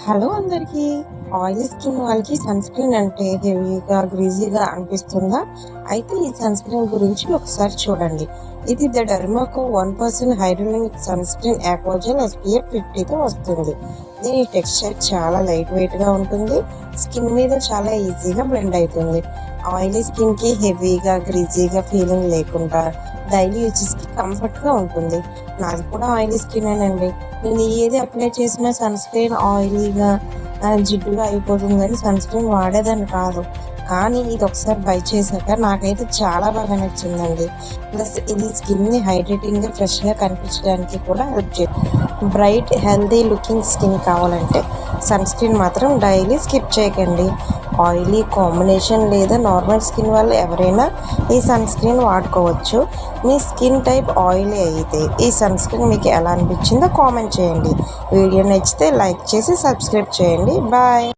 Hello అందరికీ. Oily skin వాళ్ళకి sun screen అంటే హెవీగా, గ్రీజీగా అనిపిస్తుందా? అయితే ఈ సన్ స్క్రీన్ గురించి ఒకసారి చూడండి. ఇది ద డెర్మాకో 1% హైడ్రోలిక్ సన్ స్క్రీన్ ఆక్వాజెల్ SPF 50తో వస్తుంది. దీని టెక్స్చర్ చాలా లైట్ వెయిట్గా ఉంటుంది. స్కిన్ మీద చాలా ఈజీగా బ్లెండ్ అవుతుంది. ఆయిలీ స్కిన్కి హెవీగా, గ్రీజీగా ఫీలింగ్ లేకుండా డైలీ యూజెస్కి కంఫర్ట్గా ఉంటుంది. నాది కూడా ఆయిలీ స్కిన్నేనండి. నేను ఏది అప్లై చేసినా సన్ స్క్రీన్ ఆయిలీగా, జిడ్డుగా అయిపోతుందని సన్ స్క్రీన్ వాడేదాన్ని కాదు. కానీ ఇది ఒకసారి బై చేశాక నాకైతే చాలా బాగా నచ్చిందండి. ప్లస్ ఇది స్కిన్ని హైడ్రేటింగ్గా, ఫ్రెష్గా కనిపించడానికి కూడా హెల్ప్ చేస్తుంది. బ్రైట్, హెల్దీ లుకింగ్ స్కిన్ కావాలంటే సన్ స్క్రీన్ మాత్రం డైలీ స్కిప్ చేయకండి. ఆయిలీ కాంబినేషన్ లేదా నార్మల్ స్కిన్ వాళ్ళు ఎవరైనా ఈ సన్ స్క్రీన్ వాడుకోవచ్చు. మీ స్కిన్ టైప్ ఆయిలీ అయితే ఈ సన్ స్క్రీన్ మీకు ఎలా అనిపించిందో కామెంట్ చేయండి. వీడియో నచ్చితే లైక్ చేసి సబ్స్క్రైబ్ చేయండి. బాయ్.